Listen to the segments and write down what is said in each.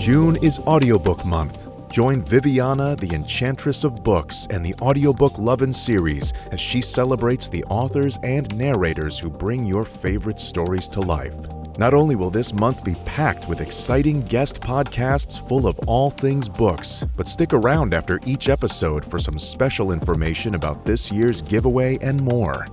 June is Audiobook Month. Join Viviana, the Enchantress of Books, and the Audiobook Lovin Series as she celebrates the authors and narrators who bring your favorite stories to life. Not only will this month be packed with exciting guest podcasts full of all things books, but stick around after each episode for some special information about this year's giveaway and more.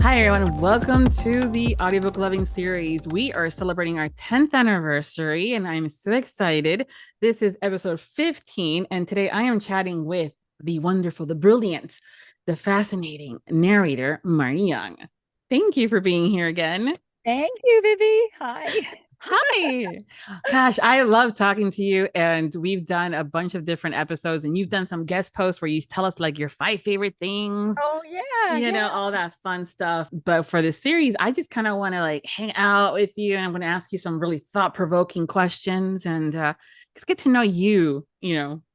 Hi everyone, welcome to the Audiobook Lovin Series. We are celebrating our 10th anniversary and I'm so excited. This is episode 15 and today I am chatting with the wonderful, the brilliant, the fascinating narrator, Marnye. Thank you for being here again. Thank you, Vivi. Hi. Hi. Gosh, I love talking to you. And we've done a bunch of different episodes and you've done some guest posts where you tell us like your 5 favorite things. Oh, yeah. You know, all that fun stuff. But for this series, I just kind of want to like hang out with you. And I'm going to ask you some really thought-provoking questions and just get to know you,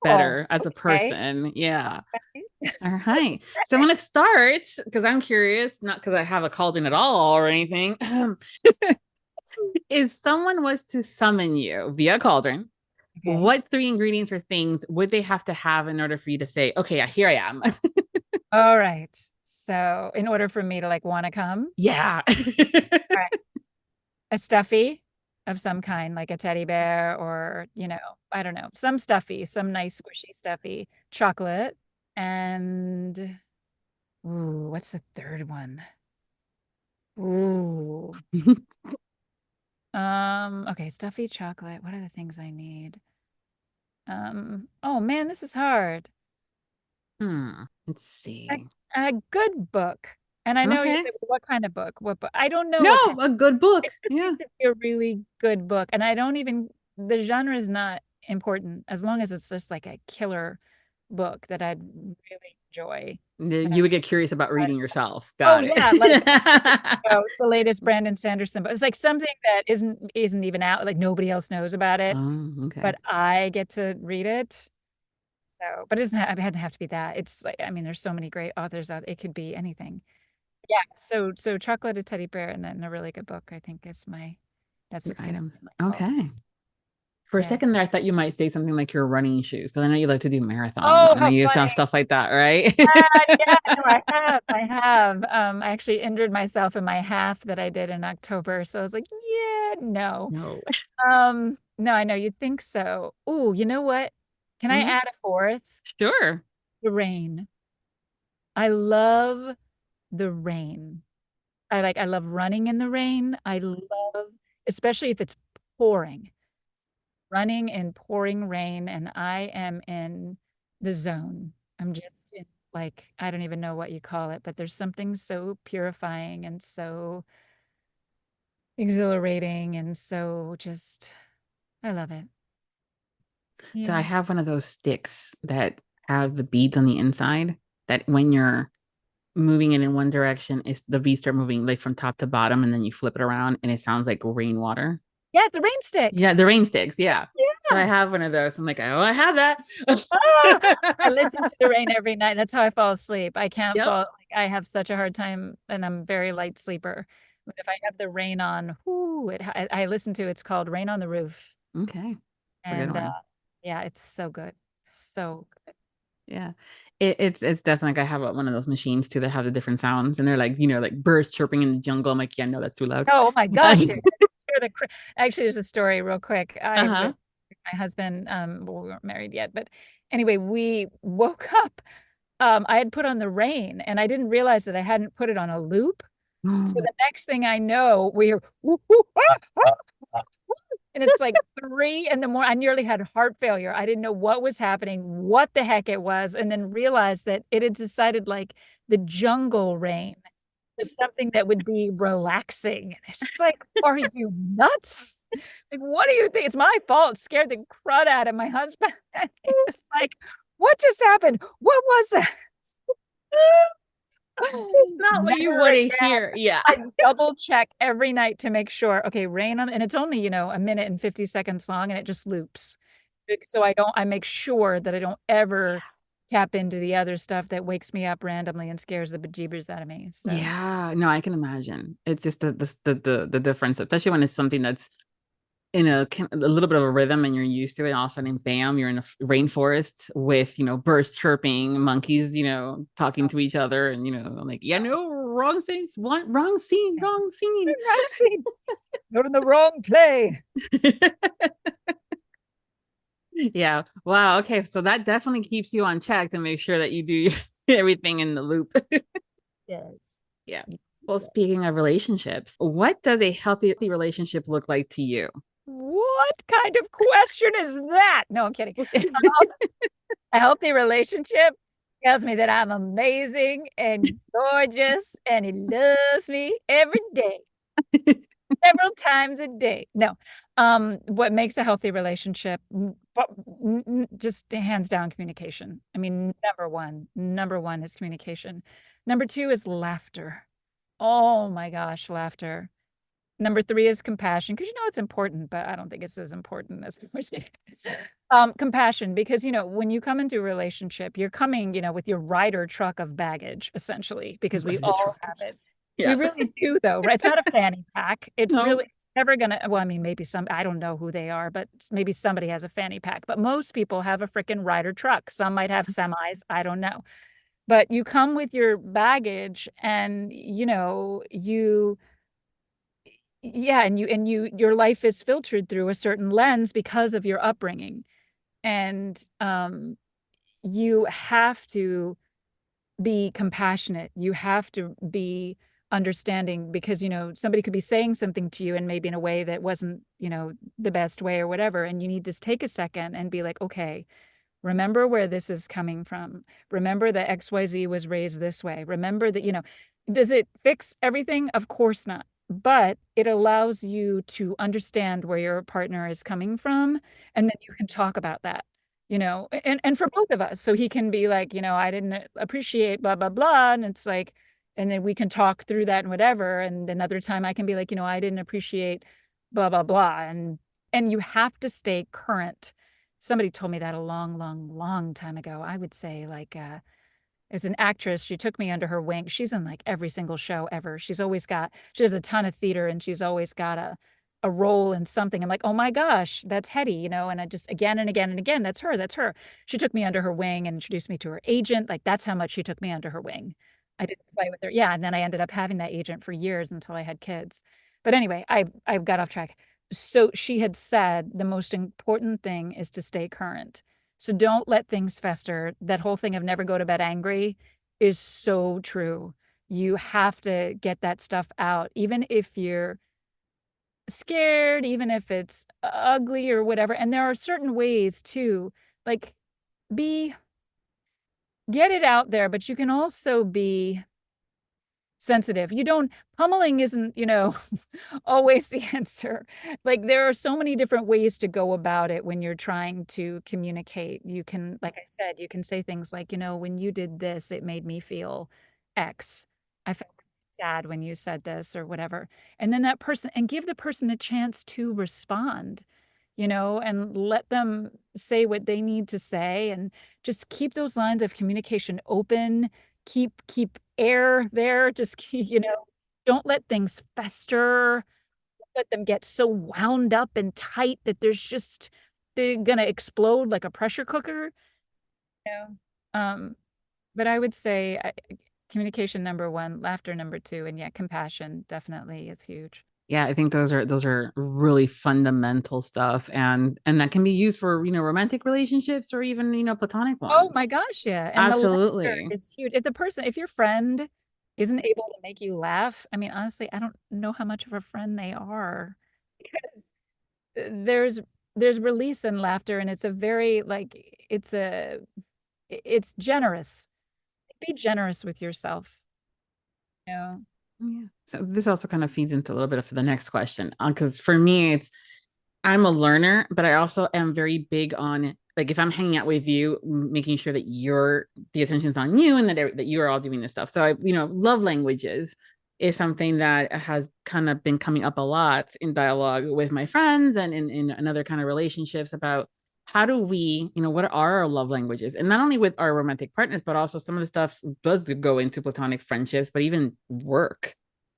better as a person. Yeah. Okay. All right. So I'm going to start because I'm curious, not because I have a cauldron at all or anything. If someone was to summon you via cauldron, Okay. what 3 ingredients or things would they have to have in order for you to say, okay, here I am? All right. So in order for me to like want to come, Yeah. right. A stuffy of some kind, like a teddy bear or, I don't know, some stuffy, some nice squishy stuffy, chocolate. And ooh, what's the third one? Ooh. Okay, stuffy chocolate. What are the things I need? Oh man, this is hard. Let's see. A good book. And I know you Okay. said, what kind of book? What book? I don't know. No, what kind. a good book. It just Yeah. needs to be a really good book. And I don't even, the genre is not important as long as it's just like a killer book that I'd really enjoy. You would get curious about reading yourself. Oh Got it. yeah, like the latest Brandon Sanderson, but it's like something that isn't even out, like nobody else knows about it, Okay. but I get to read it. So, but it doesn't have, it had to have to be that. It's like, I mean, there's so many great authors out. It could be anything. Yeah. So chocolate, a teddy bear, and then a really good book. I think is that's what's gonna be my goal. Okay. For a Yeah. second there, I thought you might say something like your running shoes, because I know you like to do marathons. Oh, I know how you've done funny. stuff like that, right? Yeah, no, I have. I actually injured myself in my half that I did in October. So I was like, yeah, no. No, I know you'd think so. Oh, you know what? Can I add a fourth? Sure. The rain. I love the rain. I love running in the rain. I love, especially if it's pouring. Running in pouring rain, and I am in the zone. I'm just in, like, I don't even know what you call it, but there's something so purifying and so exhilarating and so just, I love it. So I Yeah. have one of those sticks that have the beads on the inside that when you're moving it in one direction, the beads start moving like from top to bottom, and then you flip it around and it sounds like rainwater. Yeah, the rain stick. Yeah, the rain sticks. Yeah. Yeah. So I have one of those. I'm like, oh, I have that. I listen to the rain every night. That's how I fall asleep. I can't Yep. fall. Like, I have such a hard time, and I'm a very light sleeper. But if I have the rain on, I listen to. It's called "Rain on the Roof," Okay. and yeah, it's so good, so good. Yeah. It's definitely like I have one of those machines too that have the different sounds, and they're like, like birds chirping in the jungle. I'm like, yeah, no, that's too loud. Oh my gosh! Actually, there's a story real quick. Uh-huh. My husband, well, we weren't married yet, but anyway, we woke up. I had put on the rain and I didn't realize that I hadn't put it on a loop. So the next thing I know, we're and it's like 3 in the morning. I nearly had heart failure. I didn't know what was happening, what the heck it was, and then realized that it had decided like the jungle rain was something that would be relaxing. And it's just like, are you nuts? Like, what do you think? It's my fault. It scared the crud out of my husband. It's like, what just happened? What was that? Not what you want to hear. Yeah. I double check every night to make sure. Okay, rain on, and it's only, a minute and 50 seconds long, and it just loops. So I make sure that I don't ever tap into the other stuff that wakes me up randomly and scares the bejeebers out of me. So Yeah, no, I can imagine. It's just the difference, especially when it's something that's in a little bit of a rhythm and you're used to it. All of a sudden, bam, you're in a rainforest with, birds chirping, monkeys, talking to each other, and like, yeah, no, wrong things, wrong scene, wrong scene. you're in the wrong play. Yeah. Wow. Okay. So that definitely keeps you on check to make sure that you do everything in the loop. Yes. Yeah. Well, speaking of relationships, what does a healthy relationship look like to you? What kind of question is that? No, I'm kidding. A healthy relationship tells me that I'm amazing and gorgeous and he loves me every day, several times a day. No. What makes a healthy relationship? Just hands down communication. I mean, number one is communication. Number two is laughter. Oh my gosh, laughter. Number three is compassion, because it's important, but I don't think it's as important as the first thing. Compassion, because when you come into a relationship, you're coming, with your rider truck of baggage, essentially, because we all have it. Yeah. We really do, though, right? It's not a fanny pack. It's No. really never gonna. Well, I mean, maybe I don't know who they are, but maybe somebody has a fanny pack. But most people have a freaking rider truck. Some might have semis. I don't know. But you come with your baggage, and your life is filtered through a certain lens because of your upbringing. And you have to be compassionate. You have to be understanding, because somebody could be saying something to you and maybe in a way that wasn't the best way or whatever, and you need to take a second and be like, okay, remember where this is coming from. Remember that XYZ was raised this way. Remember that, does it fix everything? Of course not. But it allows you to understand where your partner is coming from. And then you can talk about that, and for both of us. So he can be like, I didn't appreciate blah, blah, blah. And it's like, and then we can talk through that and whatever. And another time I can be like, I didn't appreciate blah, blah, blah. And you have to stay current. Somebody told me that a long, long, long time ago. I would say, like, as an actress, she took me under her wing. She's in like every single show ever. She does a ton of theater, and she's always got a role in something. I'm like, oh my gosh, that's Hetty, and I just again and again and again, that's her. She took me under her wing and introduced me to her agent. Like, that's how much she took me under her wing. I didn't play with her. Yeah. And then I ended up having that agent for years until I had kids. But anyway, I got off track. So she had said the most important thing is to stay current. So don't let things fester. That whole thing of never go to bed angry is so true. You have to get that stuff out, even if you're scared, even if it's ugly or whatever. And there are certain ways too, like get it out there, but you can also be sensitive. Pummeling isn't, always the answer. Like, there are so many different ways to go about it when you're trying to communicate. You can, like I said, you can say things like, when you did this, it made me feel X. I felt sad when you said this or whatever. And then and give the person a chance to respond, and let them say what they need to say, and just keep those lines of communication open. Keep air there. Just keep, don't let things fester. Let them get so wound up and tight that they're gonna explode like a pressure cooker. But I would say communication number one, laughter number two, and compassion definitely is huge. Yeah, I think those are really fundamental stuff, and that can be used for romantic relationships or even platonic ones. Oh my gosh, yeah. And absolutely, the laughter is huge. If your friend isn't able to make you laugh, I mean, honestly, I don't know how much of a friend they are, because there's release in laughter, and it's a very it's generous. Be generous with yourself. Yeah. So this also kind of feeds into a little bit of the next question, because for me, I'm a learner, but I also am very big on, like, if I'm hanging out with you, making sure that the attention's on you and that you're all doing this stuff. So love languages is something that has kind of been coming up a lot in dialogue with my friends and in other kind of relationships about how do we, what are our love languages? And not only with our romantic partners, but also some of the stuff does go into platonic friendships, but even work,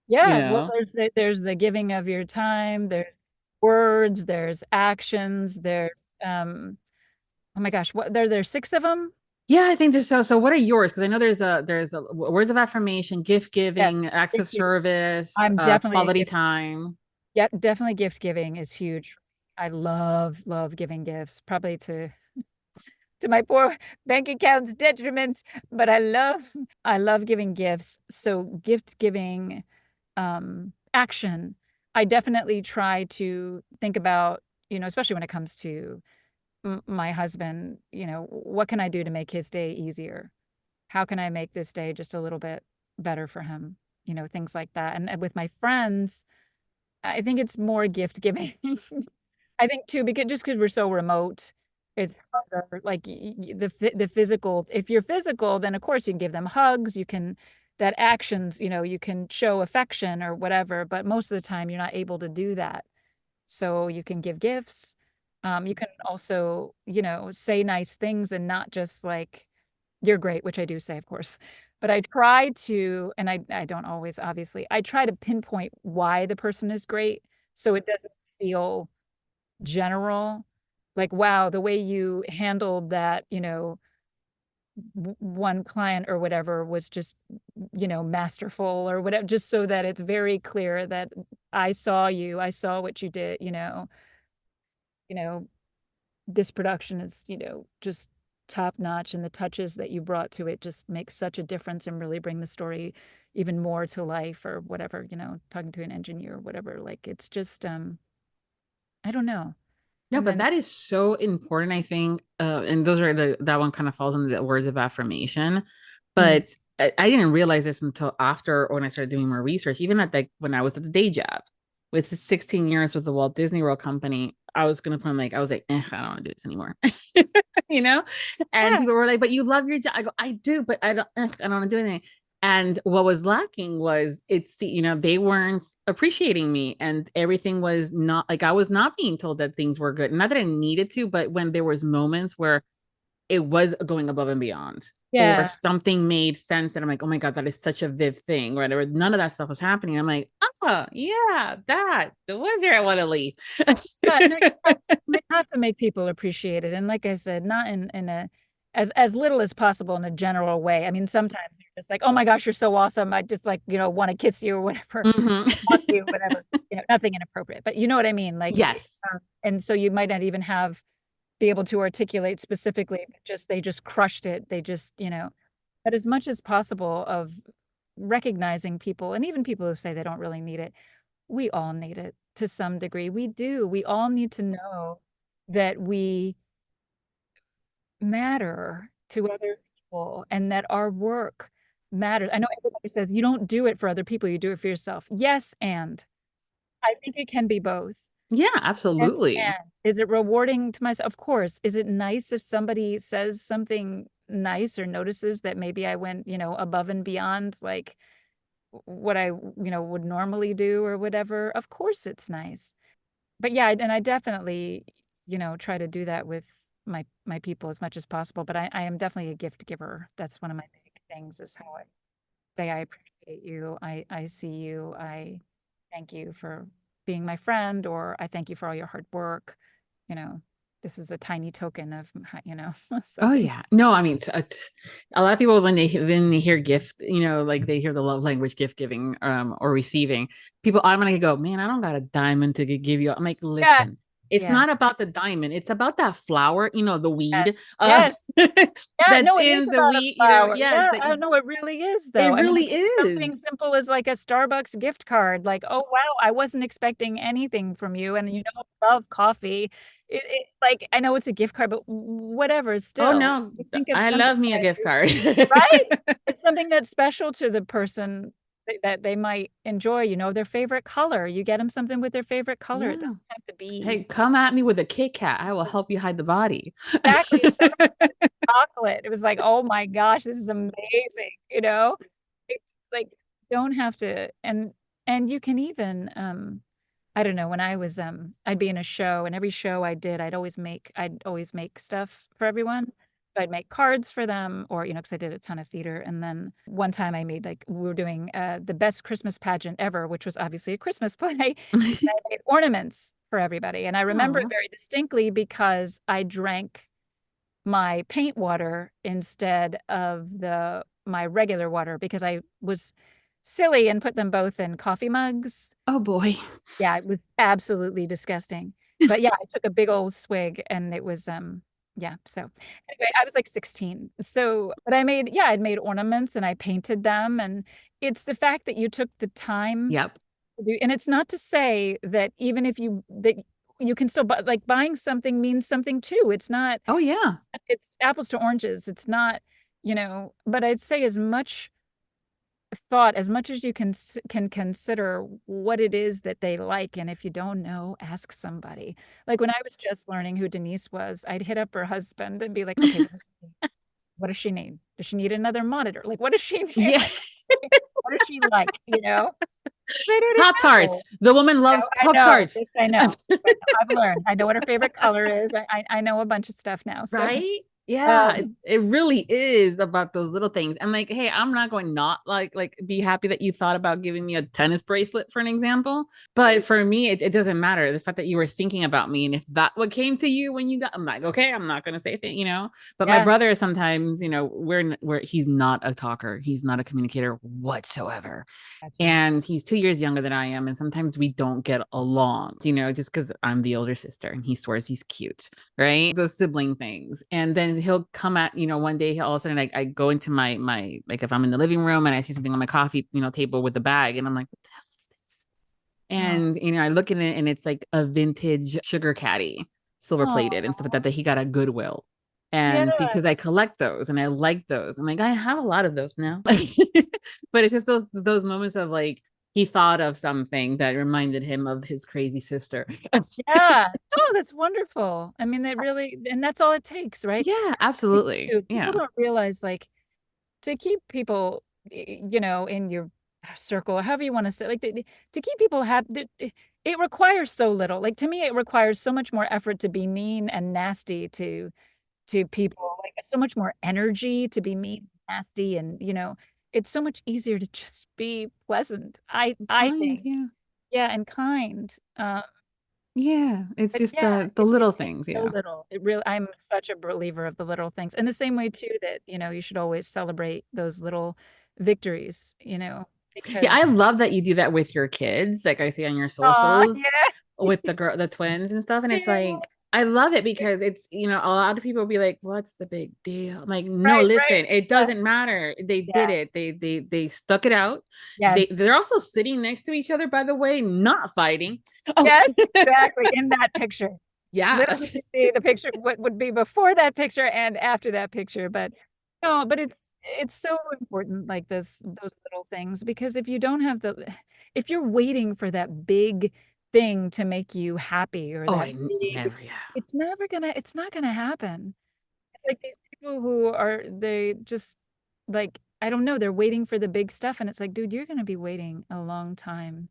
you Yeah, well, know? there's the giving of your time, there's words, there's actions, there's oh my gosh, what there's 6 of them? Yeah, I think there's so what are yours? Because I know there's a words of affirmation, gift Yes, giving, acts of gift giving. service, I'm definitely a quality gift. time. Yeah, definitely gift giving is huge. I love giving gifts, probably to my poor bank account's detriment, but I love giving gifts. So gift giving action, I definitely try to think about, especially when it comes to my husband, what can I do to make his day easier? How can I make this day just a little bit better for him? Things like that. And with my friends, I think it's more gift giving. I think too, because we're so remote, it's harder. Like the physical. If you're physical, then of course you can give them hugs. You can that actions. You can show affection or whatever. But most of the time, you're not able to do that. So you can give gifts. You can also, say nice things and not just like you're great, which I do say, of course. But I try to, and I don't always, obviously, I try to pinpoint why the person is great so it doesn't feel general. Like, wow, the way you handled that, one client or whatever was just, masterful or whatever, just so that it's very clear that I saw you, I saw what you did, you know, this production is, just top notch, and the touches that you brought to it just make such a difference and really bring the story even more to life or whatever, talking to an engineer or whatever. Like it's just I don't know. No, And but then that is so important, I think. And those are that one kind of falls under the words of affirmation. mm, But I didn't realize this until after when I started doing more research, even at when I was at the day job with 16 years with the Walt Disney World Company, I was gonna put I was like, I don't want to do this anymore. you know? And yeah, people were like, but you love your job. I go, I do, but I don't want to do anything. And what was lacking was they weren't appreciating me, and everything was not like I was not being told that things were good. Not that I needed to, but when there was moments where it was going above and beyond, or yeah. something made sense, and I'm like, oh my God, that is such a Viv thing, right? Or none of that stuff was happening. I'm like, oh yeah, that the one there I want to leave. Yeah, no, you have to make people appreciate it. And like I said, not in a as little as possible in a general way. I mean, sometimes you're just like, oh my gosh, you're so awesome. I just like, want to kiss you or whatever, Mhm. talk to you, whatever. Nothing inappropriate. But you know what I mean? Like, Yes. and so you might not even be able to articulate specifically, but they just crushed it. They just, but as much as possible of recognizing people, and even people who say they don't really need it, we all need it to some degree. We do. We all need to know that we matter to other people and that our work matters. I know everybody says you don't do it for other people, you do it for yourself. Yes, and I think it can be both. Yeah, Yes, absolutely. and is it rewarding to myself? Of course. Is it nice if somebody says something nice or notices that maybe I went, above and beyond like what I, would normally do or whatever? Of course it's nice. But yeah, and I definitely, try to do that with my people as much as possible. But I am definitely a gift giver. That's one of my big things is how I say I appreciate you. I see you. I thank you for being my friend, or I thank you for all your hard work. You know, this is a tiny token of, Oh something. yeah. No, I mean, a lot of people when they hear gift, like they hear the love language gift giving or receiving, people automatically go, "Man, I don't got a diamond to give you." I'm like, Yeah. "Listen, it's Yeah. not about the diamond. It's about that flower, the Yes. weed Yes. Yeah. that's No, it is in the about a wheat, flower. yes, Yeah. I know it really is, it though. I mean, really is. something simple as like a Starbucks gift card. Like, oh wow, I wasn't expecting anything from you, and I love coffee. Like I know it's a gift card, but whatever. Oh Still, no, you think of I something love me a that gift is card. right. It's something that's special to the person that they might enjoy. Their favorite color. You get them something with their favorite color. It Yeah. doesn't have to Hey, be come at me with a Kit Kat. I will help you hide the body. exactly chocolate. It was like, oh my gosh, this is amazing. It's like don't have to, and you can even I don't know, when I was I'd be in a show, and every show I did, I'd always make stuff for everyone. I'd make cards for them, or because I did a ton of theater. And then one time I made, like, we were doing the best Christmas pageant ever, which was obviously a Christmas play. I made ornaments for everybody. And I remember it Aw. very distinctly because I drank my paint water instead of my regular water, because I was silly and put them both in coffee mugs. Oh boy. Yeah, it was absolutely disgusting. But yeah, I took a big old swig, and it was yeah. So anyway, I was like 16. So, but I'd made ornaments and I painted them. And it's the fact that you took the time Yep. to do, and it's not to say that even if that you can still buy, like, buying something means something too. It's not, Oh yeah. it's apples to oranges. It's not, but I'd say as much thought, as much as you can consider what it is that they like. And if you don't know, ask somebody. Like, when I was just learning who Denise was, I'd hit up her husband and be like, okay, what does she need? Does she need another monitor? Like, what does she need? Yeah. What does she like? I didn't Pop know. Tarts. The woman loves I Pop know, Tarts. this I know. But I've learned. I know what her favorite color is. I know a bunch of stuff now. So Right? Yeah, um it really is about those little things. I'm like, hey, I'm not going not like be happy that you thought about giving me a tennis bracelet for an example. But for me, it doesn't matter. The fact that you were thinking about me, and if that what came to you when you got, I'm like, okay, I'm not gonna say anything. But my yeah, brother sometimes, we're he's not a talker, he's not a communicator whatsoever. gotcha. And he's 2 years younger than I am. And sometimes we don't get along, just because I'm the older sister and he swears he's cute, right? Those sibling things. And then he'll come at, one day, all of a sudden, I go into my, like, if I'm in the living room and I see something on my coffee, table with a bag, and I'm like, what the hell is this? Oh, And, I look at it and it's like a vintage sugar caddy, silver plated and stuff like that he got at Goodwill. yeah. And because I collect those and I like those, I'm like, I have a lot of those now. But it's just those moments of, like, he thought of something that reminded him of his crazy sister. Yeah. Oh, that's wonderful. I mean, that really, and that's all it takes, right? Yeah, absolutely. People Yeah. don't realize, like, to keep people, in your circle, however you want to say, like, to keep people happy, it requires so little. Like, to me, it requires so much more effort to be mean and nasty to people, like, so much more energy to be mean, nasty, and it's so much easier to just be pleasant. I Kind, think, yeah. yeah, and kind. Yeah. It's But just yeah, the it little takes things. so Yeah. little. It really, I'm such a believer of the little things. And the same way too that, you should always celebrate those little victories, Yeah, because I love that you do that with your kids. Like I see on your oh socials yeah. with the twins and stuff. And it's Yeah. like, I love it because it's, a lot of people will be like, what's the big deal? I'm like, no, Right, right. listen, it Yeah. doesn't matter. They did Yeah. it. They stuck it out. Yes. They're also sitting next to each other, by the way, not fighting. Oh, Yes, exactly. In that picture. yeah. Literally see the picture, what would be before that picture and after that picture. But no, but it's so important, like, those little things, because if you're waiting for that big thing to make you happy, or Oh, that big, never, yeah. it's not gonna happen. It's like these people they just, like, I don't know, they're waiting for the big stuff, and it's like, dude, you're gonna be waiting a long time.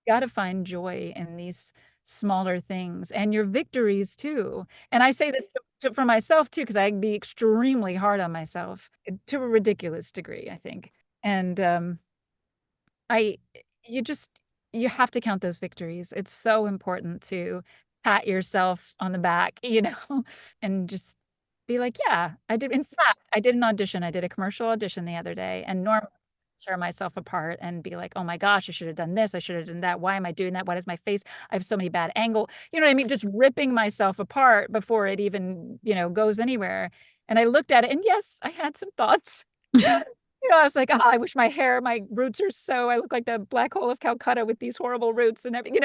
Got to find joy in these smaller things and your victories too. And I say this for myself too, because I can be extremely hard on myself, to a ridiculous degree, I think. And I, you just, you have to count those victories. It's so important to pat yourself on the back, and just be like, yeah, I did. In fact, I did an audition. I did a commercial audition the other day, and normally tear myself apart and be like, oh my gosh, I should have done this. I should have done that. Why am I doing that? Why does my face, I have so many bad angle. You know what I mean? Just ripping myself apart before it even, goes anywhere. And I looked at it, and yes, I had some thoughts. I was like, oh, I wish my roots are so, I look like the black hole of Calcutta with these horrible roots and everything.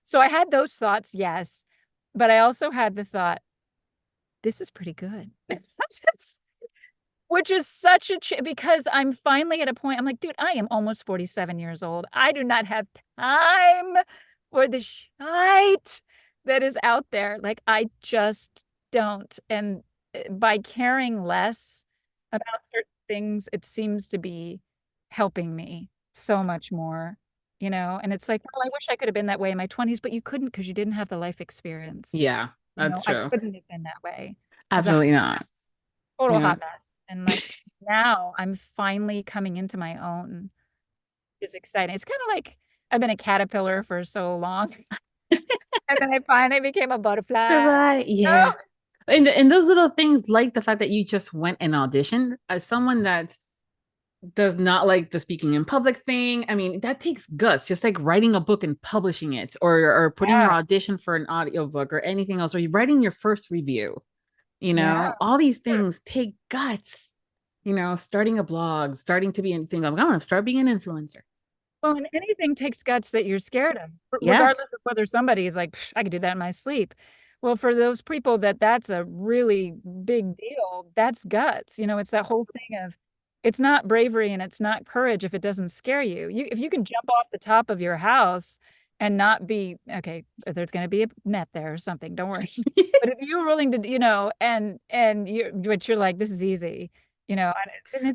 So I had those thoughts, yes. But I also had the thought, this is pretty good. Which is such a because I'm finally at a point, I'm like, dude, I am almost 47 years old. I do not have time for the shite that is out there. Like, I just don't. And by caring less about certain things, it seems to be helping me so much more. And it's like, well, I wish I could have been that way in my 20s, but you couldn't because you didn't have the life experience. Yeah, that's I true. couldn't have been that way. I was a hot Absolutely not. mess, total Yeah. hot mess. And like now I'm finally coming into my own. Is exciting. It's kind of like I've been a caterpillar for so long. And then I finally became a butterfly. Right. Yeah. Oh, And those little things, like the fact that you just went and auditioned, as someone that does not like the speaking in public thing. I mean, that takes guts, just like writing a book and publishing it, or putting your yeah. audition for an audiobook or anything else, or you writing your first review. Yeah. All these things take guts. Starting a blog, starting to be anything. I'm gonna start being an influencer. Well, and anything takes guts that you're scared of, Yeah. regardless of whether somebody is like, I could do that in my sleep. Well, for those people that's a really big deal, that's guts. It's that whole thing of it's not bravery and it's not courage if it doesn't scare you. If you can jump off the top of your house and not be okay, there's going to be a net there or something. Don't worry. But if you're willing to, and you're like, this is easy, and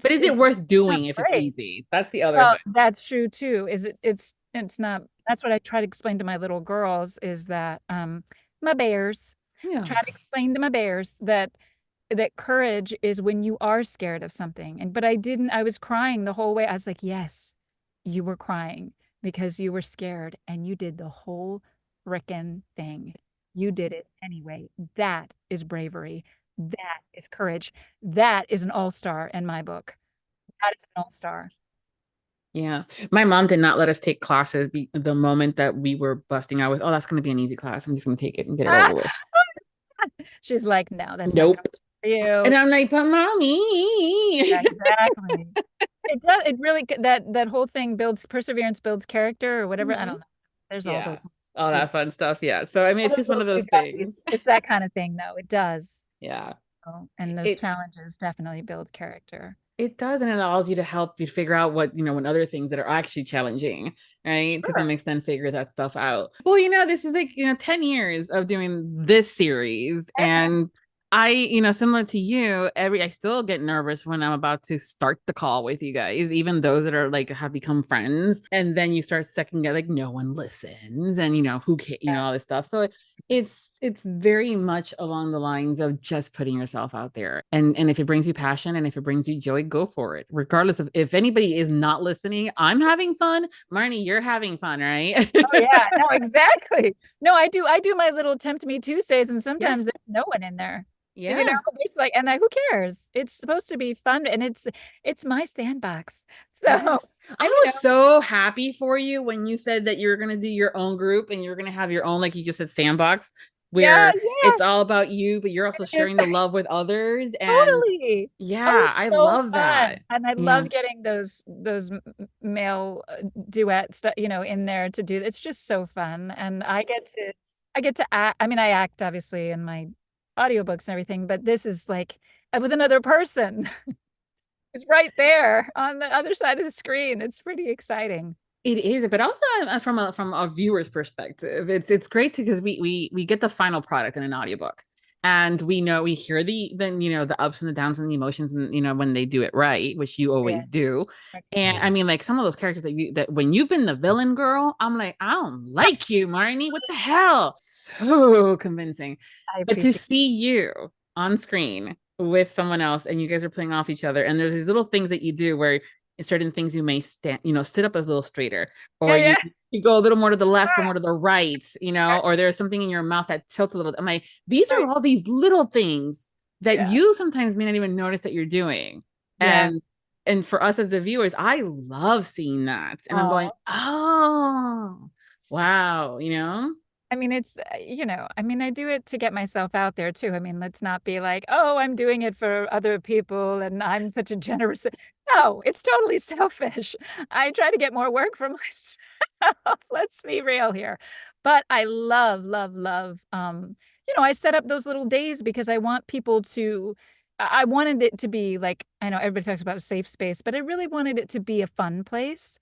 But is it's it worth not doing if it's brave. easy? That's the other Well, thing. that's true too. It's not, that's what I try to explain to my little girls is that my bears Yeah. try to explain to my bears that courage is when you are scared of something. But I was crying the whole way. I was like, yes, you were crying because you were scared and you did the whole frickin' thing. You did it anyway. That is bravery. That is courage. That is an all-star in my book. That is an all-star. Yeah. My mom did not let us take classes the moment that we were busting out with, oh, that's going to be an easy class. I'm just going to take it and get it over with. She's like, no, that's not Nope. gonna work for you. And I'm like, but mommy. Exactly. It does. It really that whole thing builds perseverance, builds character, or whatever. I Mhm. don't know. There's all Yeah. those All little, that fun stuff. Yeah. So, I mean, all it's those just one little of those things. valleys. It's that kind of thing, though. It does. Yeah. And those It challenges definitely build character. it does, and it allows you to help you figure out what, when other things that are actually challenging, right? To some Sure. extent, figure that stuff out. Well, this is like, 10 years of doing this series. And I, similar to you, I still get nervous when I'm about to start the call with you guys, even those that are like have become friends. And then you start second guess, like no one listens, and who can, all this stuff. So it's very much along the lines of just putting yourself out there. And if it brings you passion and if it brings you joy, go for it. Regardless of if anybody is not listening, I'm having fun. Marnye, you're having fun, right? Oh yeah, no, exactly. No, I do my little Tempt Me Tuesdays, and Yes. sometimes there's no one in there. Yeah. There's like, and who cares? It's supposed to be fun, and it's my sandbox. So, Yes. I and was so happy for you when you said that you're going to do your own group and you're going to have your own, like you just said, sandbox, yeah, where it's all about you, but you're also yeah. sharing the love with others. And Totally. Oh, yeah, it's I so love fun. that. And I Yeah. love getting those male duet stuff, in there to do. It's just so fun. And I get to act. I mean, I act obviously in my audiobooks and everything, but this is like with another person. It's right there on the other side of the screen. It's pretty exciting. It is, but also from a viewer's perspective, it's great because we get the final product in an audiobook, and we hear the ups and the downs and the emotions, and when they do it right, which you Yeah. always do. And I mean, like some of those characters that when you've been the villain girl, I'm like, I don't like you, Marnye. What the hell? So convincing. I But to appreciate see you on screen with someone else and you guys are playing off each other, and there's these little things that you do where in certain things you may stand, sit up a little straighter, Yeah, or yeah. you go a little more to the left or Ah, more to the right, or there's something in your mouth that tilts a little. I'm like, these are right. all these little things that Yeah. you sometimes may not even notice that you're doing. Yeah. And for us as the viewers, I love seeing that. And I'm going, Oh. oh, wow, I mean, I do it to get myself out there too. I mean, let's not be like, oh, I'm doing it for other people and I'm such a generous. No, it's totally selfish. I try to get more work for myself. Let's be real here. But I love, love, love. I set up those little days because I want people to, I wanted it to be like, I know everybody talks about a safe space, but I really wanted it to be a fun place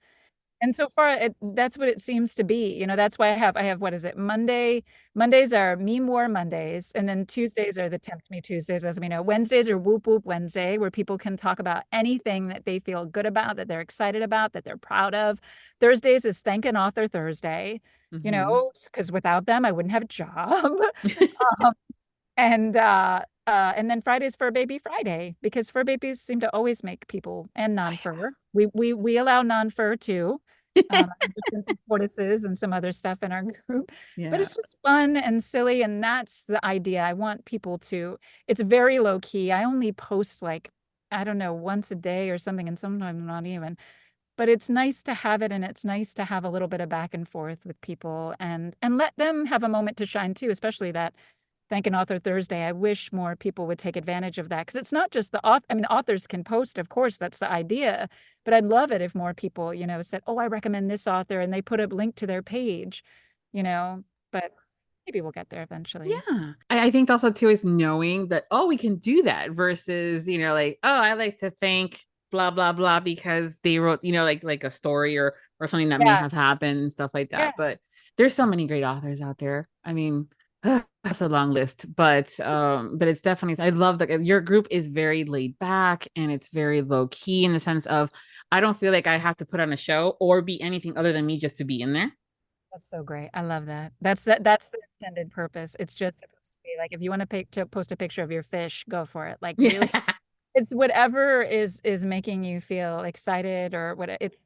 And so far, that's what it seems to be. You know, that's why I have, what is it? Mondays are Meme War Mondays. And then Tuesdays are the Tempt Me Tuesdays, as we know. Wednesdays are Whoop Whoop Wednesday, where people can talk about anything that they feel good about, that they're excited about, that they're proud of. Thursdays is Thank an Author Thursday, you know, because without them, I wouldn't have a job. Um, and then Friday's Fur Baby Friday, because fur babies seem to always make people, and Oh, non-fur. We allow non-fur too. yeah. There's been some tortoises and some other stuff in our group, but Yeah. it's just fun and silly, and that's the idea. I want people to. It's very low key. I only post like, I don't know, once a day or something, and sometimes not even. But it's nice to have it, and it's nice to have a little bit of back and forth with people, and let them have a moment to shine too, especially that Thank an Author Thursday. I wish more people would take advantage of that, because it's not just the author. I mean, the authors can post, of course, that's the idea. But I'd love it if more people, you know, said, "Oh, I recommend this author," and they put a link to their page, you know. But maybe we'll get there eventually. Yeah. I think also too is knowing that, oh, we can do that versus, like, oh, I like to thank blah blah blah because they wrote, like a story or something that may Yeah, have happened and stuff like yeah. that. But there's so many great authors out there. I mean, that's a long list, but it's definitely, I love that your group is very laid back and it's very low key in the sense of I don't feel like I have to put on a show or be anything other than me just to be in there. That's so great. I love that. That's the intended purpose. It's just supposed to be like, if you want to post a picture of your fish, go for it. Like, really, Yeah. it's whatever is making you feel excited, or what it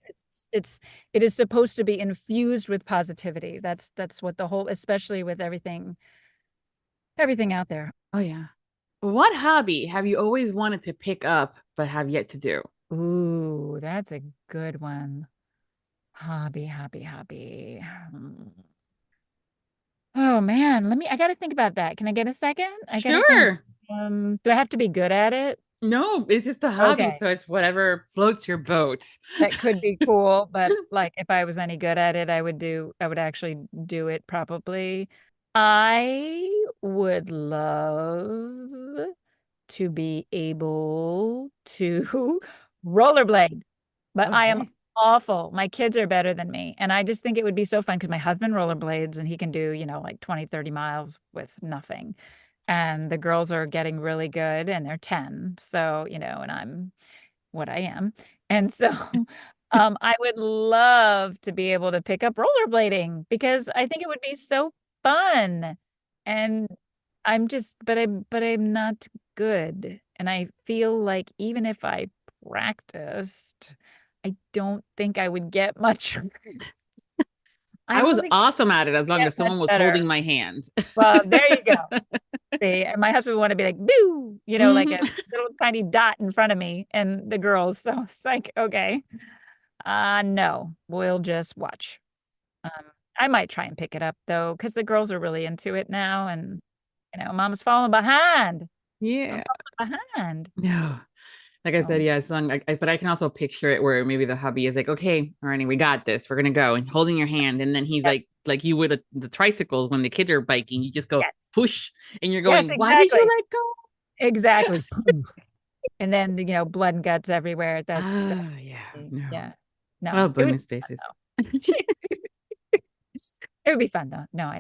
is supposed to be infused with positivity. That's what the whole, especially with everything out there. Oh yeah. What hobby have you always wanted to pick up but have yet to do? Ooh, that's a good one. Hobby. Oh man, I gotta think about that. Can I get a second? I gotta think. Sure. Do I have to be good at it? No, it's just a hobby, Okay. so it's whatever floats your boat. That could be cool, but like, if I was any good at it, I would actually do it probably. I would love to be able to rollerblade, but I am Okay. awful. My kids are better than me. And I just think it would be so fun, because my husband rollerblades and he can do, you know, like 20, 30 miles with nothing. And the girls are getting really good, and they're 10. So, you know, and I'm what I am. And so I would love to be able to pick up rollerblading, because I think it would be so fun. And I'm not good. And I feel like even if I practiced, I don't think I would get much. I I don't was think awesome at it as I'd long get as much someone was better. holding my hand. Well, there you go. See, and my husband would want to be like, boo, you know, like Mhm. a little tiny dot in front of me and the girls. So it's like, okay, no, we'll just watch. Um, I might try and pick it up though, because the girls are really into it now, and you know, mom's falling behind. I'm Yeah. falling behind. No. Like I said, Oh, yeah, it's long, but I can also picture it where maybe the hubby is like, okay, Marnye, we got this. We're gonna go, and holding your hand, and then he's yep, like you would the tricycles when the kids are biking, you just go yes, push, and you're yes, going, why did you exactly, let go? exactly. And then, you know, blood and guts everywhere. Ah, yeah, no. Yeah, Oh, no, it would bonus be fun basis. though. It would be fun though. No,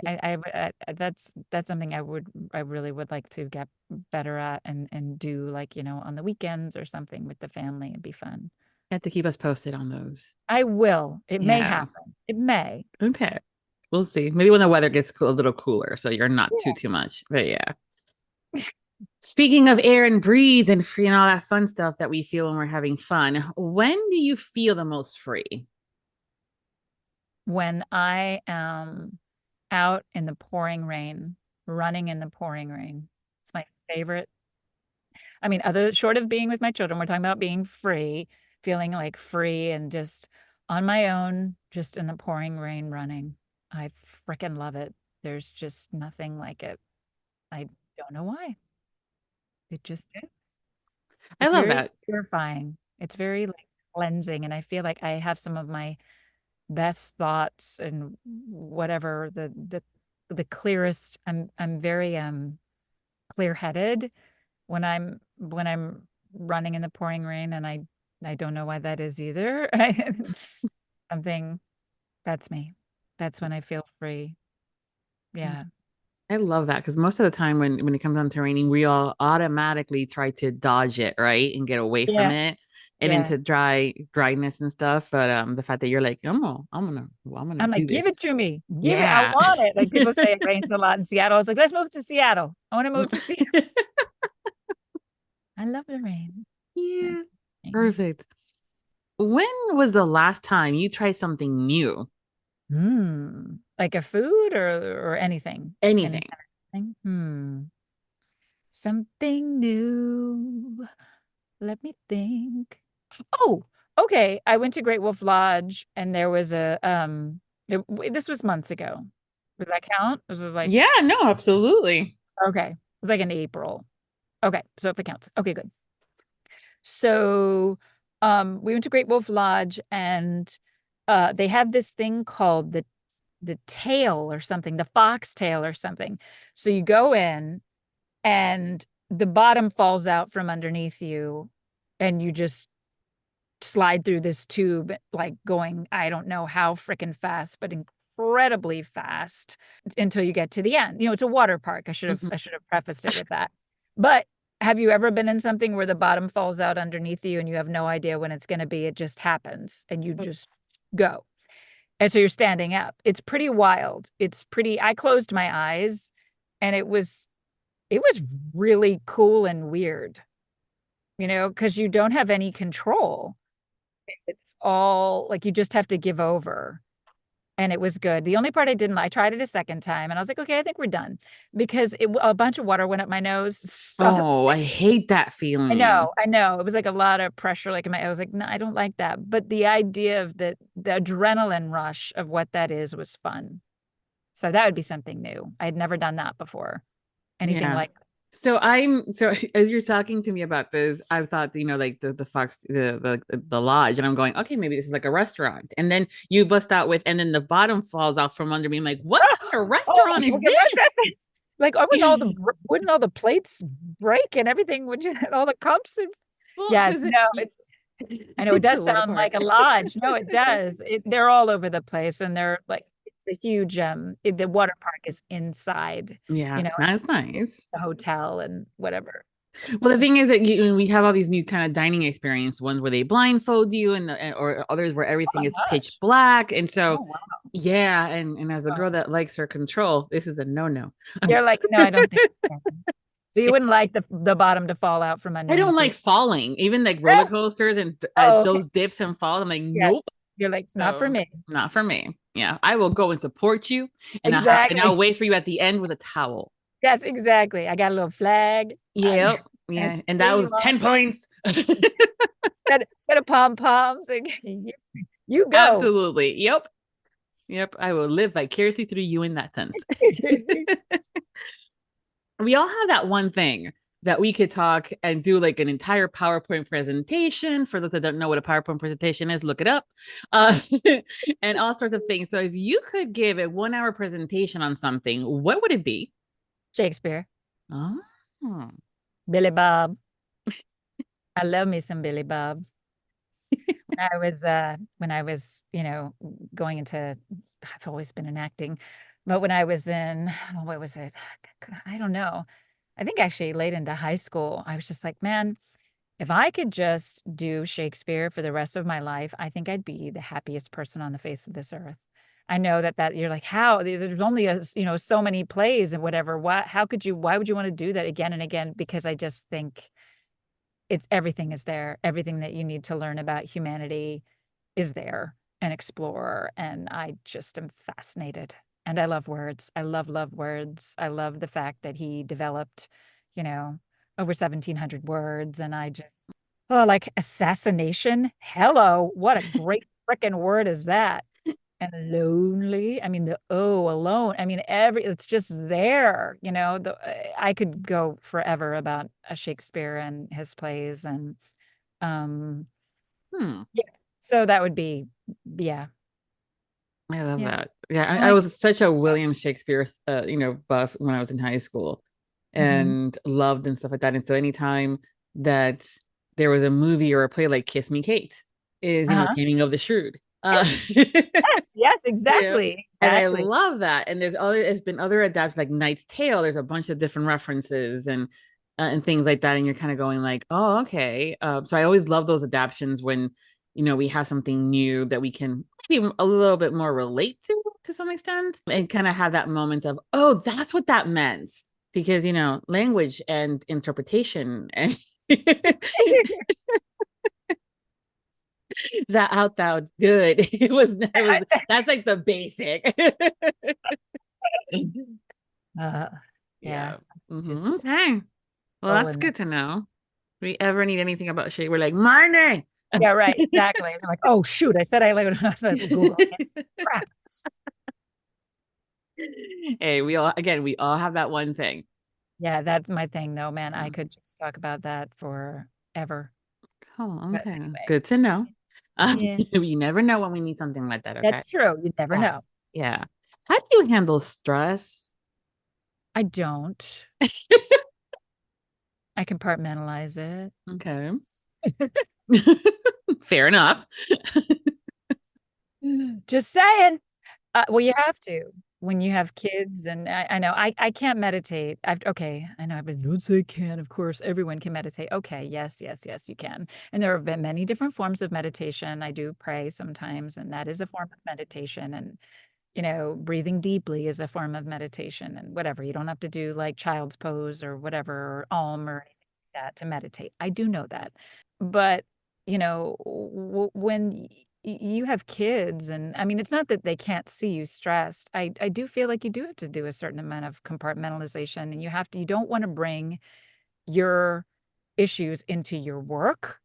that's something I really would like to get better at, and do, like, you know, on the weekends or something with the family. It'd be fun. You have to keep us posted on those. I will. It may Yeah. happen. It may. Okay. We'll see. Maybe when the weather gets a little cooler, so you're not Yeah. too much. But yeah. Speaking of air and breeze and free and all that fun stuff that we feel when we're having fun, when do you feel the most free? When I am out in the pouring rain, running in the pouring rain. It's my favorite. I mean, other short of being with my children, we're talking about being free, feeling like free and just on my own, just in the pouring rain running. I freaking love it. There's just nothing like it. I don't know why. It just is. I It's love very that. purifying. It's very like cleansing. And I feel like I have some of my best thoughts, and whatever the clearest. I'm very clear-headed when I'm running in the pouring rain, and I don't know why that is either. something. That's me. That's when I feel free. Yeah. I love that because most of the time when it comes down to raining, we all automatically try to dodge it, right? And get away from Yeah. it and Yeah. into dryness and stuff. But the fact that you're like, I'm gonna I'm do like, give it this. to me. Give it. I Yeah. want it. Like people say it rains a lot in Seattle. I was like, let's move to Seattle. I want to move to Seattle. I love the rain. Yeah. Perfect. When was the last time you tried something new? Like a food or anything? Any Anything. kind of thing? Something new. Let me think. Oh, okay. I went to Great Wolf Lodge and there was this was months ago. Does that count? Was it like Yeah, no, absolutely. okay. It was like in April. Okay, so if it counts. Okay, good. So we went to Great Wolf Lodge and they have this thing called the tail or something, the fox tail or something. So you go in and the bottom falls out from underneath you and you just slide through this tube like going I don't know how freaking fast but incredibly fast until you get to the end. It's a water park. Mhm. I should have prefaced it with that. But have you ever been in something where the bottom falls out underneath you and you have no idea when it's going to be? It just happens and you just go. And so you're standing up. It's pretty wild. I closed my eyes and it was really cool and weird, because you don't have any control. It's all like you just have to give over. And it was good. The only part I tried it a second time and I was like, okay, I think we're done because a bunch of water went up my nose. Oh, I hate that feeling. I know. It was like a lot of pressure. Like I was like, no, I don't like that. But the idea of the adrenaline rush of what that is was fun. So that would be something new. I had never done that before. Anything Yeah. like So as you're talking to me about this, I thought, like the fox, the lodge, and I'm going, okay, maybe this is like a restaurant. And then you bust out with, and then the bottom falls out from under me. I'm like, what kind of oh, restaurant is okay, this? like wouldn't all the plates break and everything? Would you all the cups? Well, Yes, because no, I know it it's a does water sound park. like a lodge. No, it does. They're all over the place, and they're like the huge. The water park is inside. Yeah, that's nice. The hotel and whatever. Well, the thing is that we have all these new kind of dining experience ones where they blindfold you, or others where Oh everything my is pitch gosh! black, and so Oh wow! yeah, and as a Oh. girl that likes her control, this is a no. You're like, no, I don't think so. So you wouldn't like the bottom to fall out from I don't underneath you. like falling, even like roller Eh, coasters and Oh, okay. those dips and falls. I'm like, Yes. nope. You're like, not for So me. not for me. Yeah, I will go and support you, and I'll Exactly. wait for you at the end with a towel. Yes, exactly. I got a little flag. Yep. And Yeah, and cheer that you was on. 10 points. Instead of pom poms, you go. Absolutely. Yep. I will live vicariously through you in that sense. We all have that one thing that we could talk and do like an entire PowerPoint presentation. For those that don't know what a PowerPoint presentation is, look it up. Uh, and all sorts of things. So if you could give a 1 hour presentation on something, what would it be? Shakespeare, Oh. Billy Bob. I love me some Billy Bob. When I was, going into, I've always been in acting, but when I was in, what was it? I don't know. I think actually late into high school, I was just like, man, if I could just do Shakespeare for the rest of my life, I think I'd be the happiest person on the face of this earth. I know that you're like, how there's only so many plays and whatever. Why would you want to do that again and again? Because I just think everything is there. Everything that you need to learn about humanity is there and explore. And I just am fascinated. And I love words. I love words. I love the fact that he developed, over 1,700 words. And like assassination. Hello. What a great freaking word is that? And lonely. I mean, the O alone. I mean, it's just there. I could go forever about Shakespeare and his plays, and yeah. So that would be, yeah. I love Yeah. that. Yeah, I was such a William Shakespeare, buff when I was in high school, Mhm. and loved and stuff like that. And so anytime that there was a movie or a play like Kiss Me Kate is, Uh-huh. Taming of the Shrew. Yes, Yeah. exactly. And I Exactly. love that. And there's been other adaptations like Knight's Tale. There's a bunch of different references and things like that. And you're kind of going like, oh, okay. So I always love those adaptations when we have something new that we can maybe a little bit more relate to some extent, and kind of have that moment of, oh, that's what that meant. Because language and interpretation and that out loud good. It was that's like the basic. Uh, Yeah. yeah. Just Okay. Well, that's rolling. good to know. If we ever need anything about shade, we're like, Marnye. Yeah, right. Exactly. I'm like, oh shoot, I said I like Google. Crap. Hey, we all have that one thing. Yeah, that's my thing though, man. I Yeah. could just talk about that forever. Oh, But okay. anyway, Good to know. yeah, You never know when we need something like that, okay? that's true. You never know. Yes. Yeah. How do you handle stress? I don't. I compartmentalize it. Okay. Fair enough. Just saying. Well, you have to when you have kids, and I know I can't meditate. Okay, I know, but don't say can. Of course, everyone can meditate. Okay, yes, yes, yes, you can. And there are many different forms of meditation. I do pray sometimes, and that is a form of meditation. And breathing deeply is a form of meditation, and whatever. You don't have to do like child's pose or whatever, or or anything like that to meditate. I do know that, but when you have kids, and I mean, it's not that they can't see you stressed. I do feel like you do have to do a certain amount of compartmentalization, and you don't want to bring your issues into your work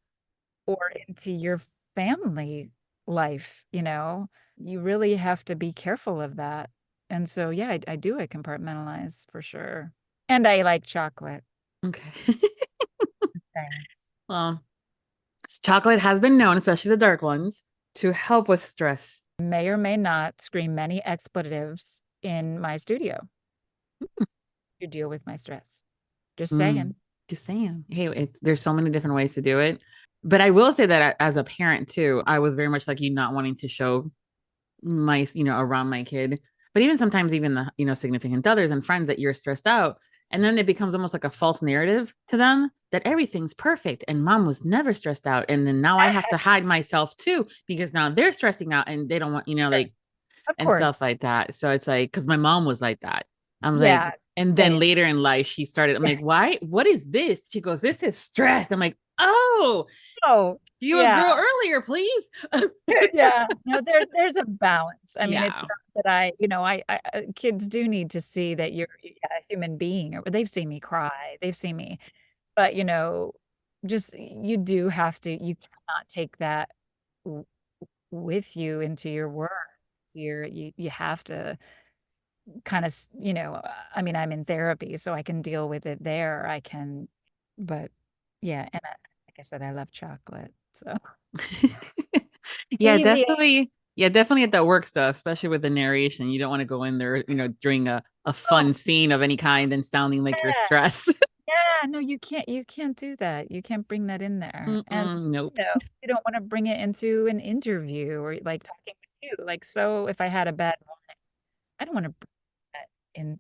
or into your family life. You really have to be careful of that. And so, yeah, I do. I compartmentalize for sure. And I like chocolate. Okay. Okay. Well, chocolate has been known, especially the dark ones, to help with stress. May or may not scream many expletives in my studio to deal with my stress. Just saying. Just saying. Hey, there's so many different ways to do it. But I will say that as a parent too, I was very much like you, not wanting to show my, around my kid. But even sometimes, even the, significant others and friends, that you're stressed out. And then it becomes almost like a false narrative to them that everything's perfect and mom was never stressed out. And then now I have to hide myself too, because now they're stressing out and they don't want, like, Of and stuff course. like that. So it's like, because my mom was like that. I'm like, Yeah. and then later in life, she started, I'm like, why? What is this? She goes, this is stress. I'm like, oh, Oh, you a yeah. girl earlier, please. Yeah. No, there's a balance. I mean, it's Yeah. not that kids do need to see that you're a human being, or they've seen me cry. They've seen me, but just you do have to, you cannot take that w- with you into your work. You have to kind of, I mean, I'm in therapy, so I can deal with it there. But yeah, and like I said, I love chocolate. So Yeah, easy. definitely. Yeah, definitely at that work stuff, especially with the narration. You don't want to go in there, during a Oh, fun scene of any kind and sounding like you're yeah. stressed. Yeah, no, you can't do that. You can't bring that in there. And Nope. you don't want to bring it into an interview or like talking with you. Like, so if I had a bad morning, I don't want to bring that in.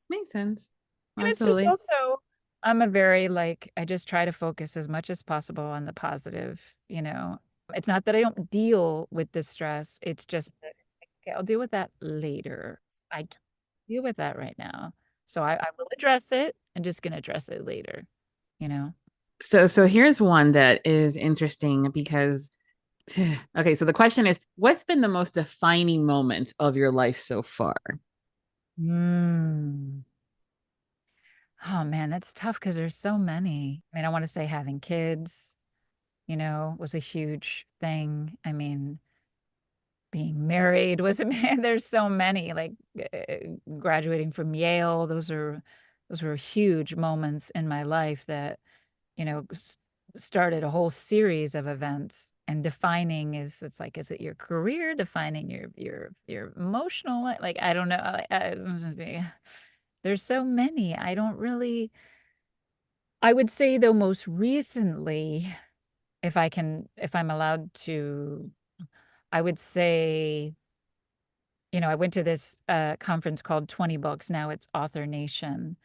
Makes sense. And it's just Absolutely. also, I'm a very like, I just try to focus as much as possible on the positive. It's not that I don't deal with the stress. It's just that, okay, I'll deal with that later. I can't deal with that right now. So I will address it. I'm just going to address it later, you know? So here's one that is interesting because okay, so the question is, what's been the most defining moment of your life so far? Mm. Oh man, that's tough because there's so many. I mean, I want to say having kids, was a huge thing. I mean, being married was a man. There's so many, like graduating from Yale. Those were huge moments in my life that, you know, s- started a whole series of events. And defining it's like, is it your career? Defining your emotional like I don't know. There's so many. I don't really. I would say though, most recently, if I'm allowed to I would say, I went to this conference called 20 Books. Now it's Author Nation.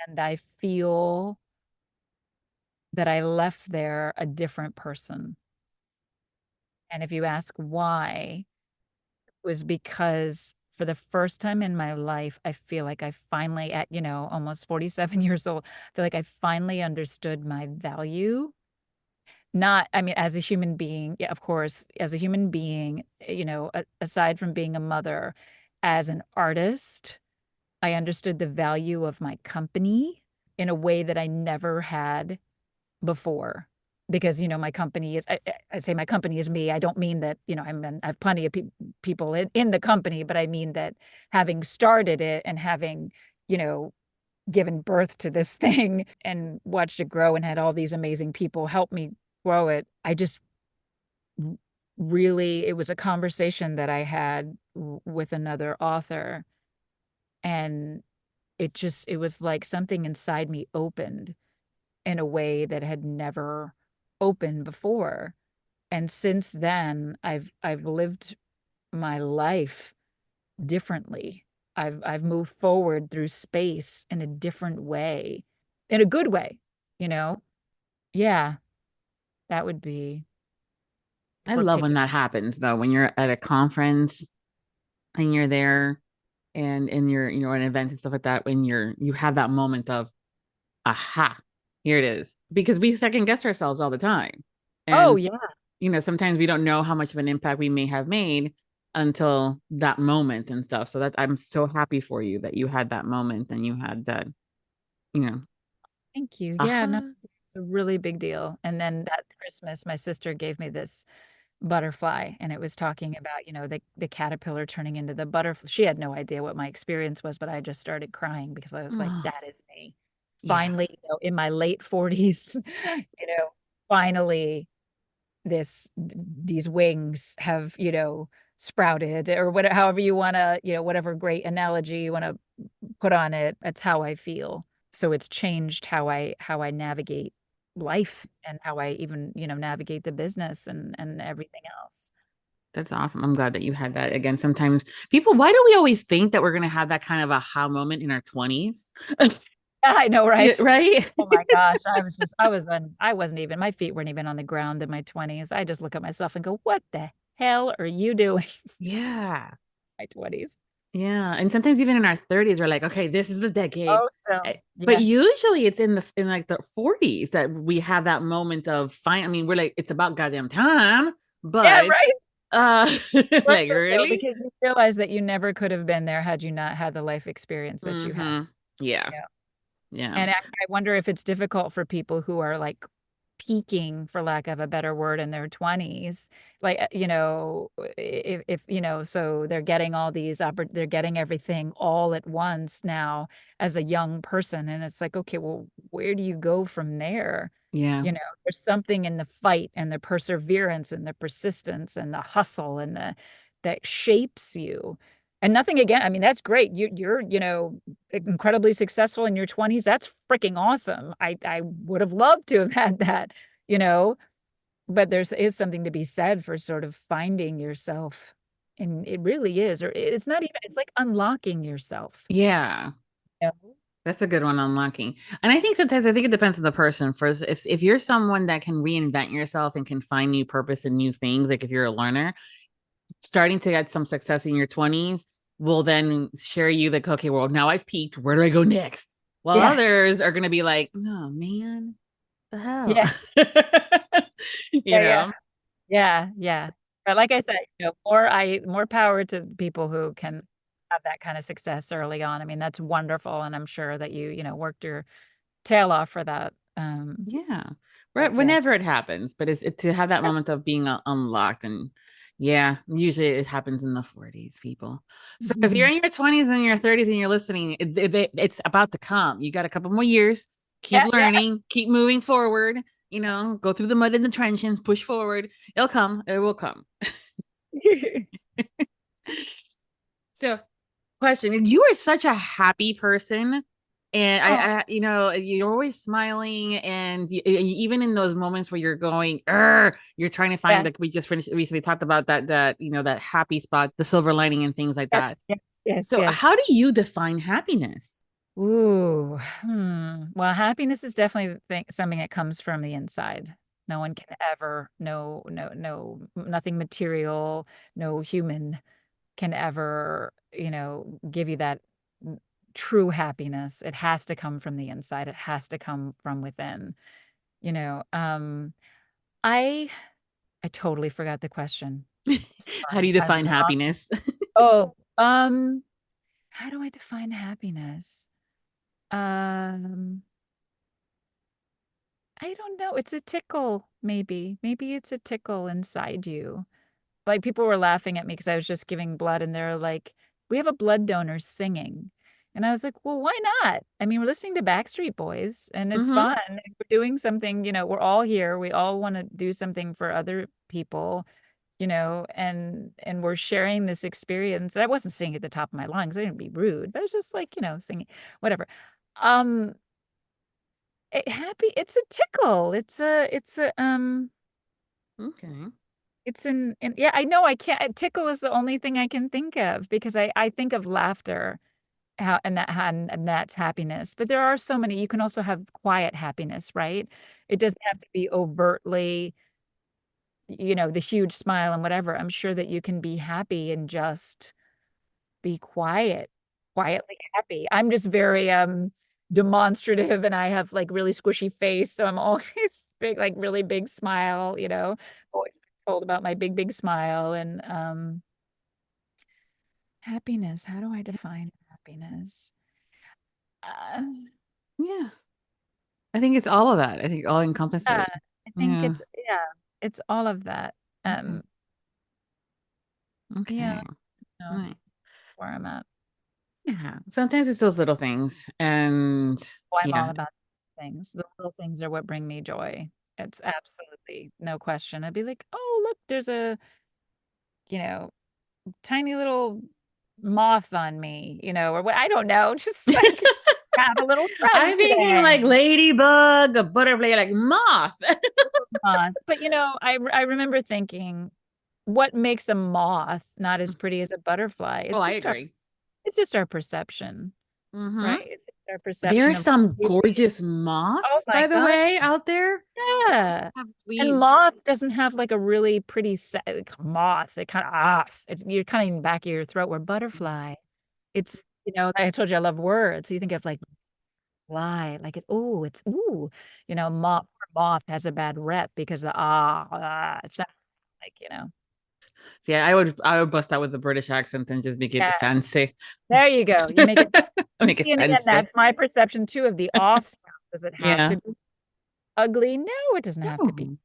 And I feel that I left there a different person. And if you ask why, it was because for the first time in my life, I feel like I finally, at, almost 47 years old, I feel like I finally understood my value. Not, I mean, as a human being, yeah, of course, as a human being, aside from being a mother, as an artist, I understood the value of my company in a way that I never had before. Because, my company is, I say my company is me. I don't mean that, I have plenty of people in the company, but I mean that having started it and having, given birth to this thing and watched it grow and had all these amazing people help me grow it, I just really, it was a conversation that I had with another author. And it was like something inside me opened in a way that had never opened before. And since then, I've lived my life differently. I've moved forward through space in a different way, in a good way, you know? Yeah, that would be I love when particular. that happens though, when you're at a conference and you're there and in your, an event and stuff like that, when you have that moment of, aha, here it is. Because we second guess ourselves all the time. Oh, And, yeah. sometimes we don't know how much of an impact we may have made until that moment and stuff. So that I'm so happy for you that you had that moment and you had that, you know, Thank you. Yeah, no, aha. it's a really big deal. And then that Christmas, my sister gave me this butterfly, and it was talking about, the caterpillar turning into the butterfly. She had no idea what my experience was, but I just started crying because I was like, Oh, that is me. yeah. Finally, in my late 40s, finally these wings have, sprouted, or whatever, however you want to, whatever great analogy you want to put on it. That's how I feel. So it's changed how I navigate life and how I even, navigate the business and everything else. That's awesome. I'm glad that you had that. Again, sometimes people, why do we always think that we're going to have that kind of aha moment in our 20s? I know, right? Right? Oh my gosh. I wasn't even, my feet weren't even on the ground in my 20s. I just look at myself and go, what the hell are you doing? Yeah. My 20s. Yeah. And sometimes even in our 30s, we're like, okay, this is the decade. Oh, so But yeah. usually it's in like the 40s that we have that moment of fine. I mean, we're like, it's about goddamn time, Yeah, but right. Worth like it though, really? because you realize that you never could have been there had you not had the life experience that you had. Mm-hmm. Yeah. Yeah. Yeah. And I wonder if it's difficult for people who are like peaking, for lack of a better word, in their 20s. Like, if so they're getting all these, they're getting everything all at once now as a young person. And it's like, okay, well, where do you go from there? Yeah. There's something in the fight and the perseverance and the persistence and the hustle and that shapes you. And nothing again. I mean, that's great. You're, incredibly successful in your 20s. That's freaking awesome. I would have loved to have had that, you know, but is something to be said for sort of finding yourself. And it really is, or it's not even, it's like unlocking yourself. Yeah. You know? That's a good one, unlocking. And I think sometimes I think it depends on the person. First, if you're someone that can reinvent yourself and can find new purpose and new things, like if you're a learner, starting to get some success in your 20s will then share you like, okay, well, now I've peaked. Where do I go next? While Yeah. others are gonna be like, oh man, the hell. Yeah. You Yeah. Yeah. know? Yeah, yeah. But like I said, more power to people who can have that kind of success early on. I mean, that's wonderful, and I'm sure that worked your tail off for that. Yeah. Right. But yeah. Whenever it happens, but it's to have that moment of being unlocked. And yeah, usually it happens in the 40s, people. So if you're in your 20s and your 30s and you're listening, it's about to come. You got a couple more years. Keep Yeah, yeah. learning, keep moving forward, go through the mud and the trenches, push forward. It'll come. It will come. So, question, you are such a happy person And Oh, you're always smiling, and even in those moments where you're going, "Arr," you're trying to find, yeah. like we just finished recently talked about that happy spot, the silver lining and things like that. Yes, yes, yes, So yes. how do you define happiness? Ooh. Well, happiness is definitely something that comes from the inside. No one can ever, nothing material, no human can ever, give you that true happiness. It has to come from the inside. It has to come from within. You know, I I totally forgot the question. How do Sorry. you define happiness? Oh, how do I define happiness? Um, I don't know. It's a tickle, maybe. Maybe it's a tickle inside you. Like people were laughing at me because I was just giving blood and they're like, we have a blood donor singing. And I was like, well, why not? I mean, we're listening to Backstreet Boys and it's Mm-hmm. fun. We're doing something, we're all here. We all want to do something for other people, and we're sharing this experience. I wasn't singing at the top of my lungs. I didn't be rude, but I was just like, singing, whatever. Um, it's a tickle. Okay. Yeah, I know I can't. Tickle is the only thing I can think of because I think of laughter, and that's happiness. But there are so many. You can also have quiet happiness, right? It doesn't have to be overtly, the huge smile and whatever. I'm sure that you can be happy and just be quietly happy. I'm just very demonstrative and I have like really squishy face, so I'm always big, like really big smile, always told about my big smile and happiness. How do I define happiness? Uh, Yeah. I think it's all of that. I think all yeah, encompasses. I think Yeah. it's all of that. Okay. Yeah, Okay. no, Right. that's where I'm at. Yeah. Sometimes it's those little things. And Oh, I'm all yeah. about things. The little things are what bring me joy. It's absolutely no question. I'd be like, oh, look, there's a, you know, tiny little moth on me, or what, I don't know, just like have a little friend I'm thinking like today. ladybug, a butterfly, like moth. Moth. But I remember thinking, what makes a moth not as pretty as a butterfly? Oh, I agree. It's just our perception, Mm-hmm. right? It's just our There are perception of some beauty. gorgeous Oh moths, my by the God. way, out there. Yeah. Have And we? moth doesn't have like a really pretty moth. It kind of you're kind of in the back of your throat. Where butterfly, it's I told you I love words. So you think of like fly, like it's ooh, moth has a bad rep because the it sounds like Yeah, I would bust out with the British accent and just make it yeah. fancy. There you go. You make it. Make it See, and again, fancy. that's my perception too of the off sound. Does it have to Yeah. be ugly? No, it doesn't have to be.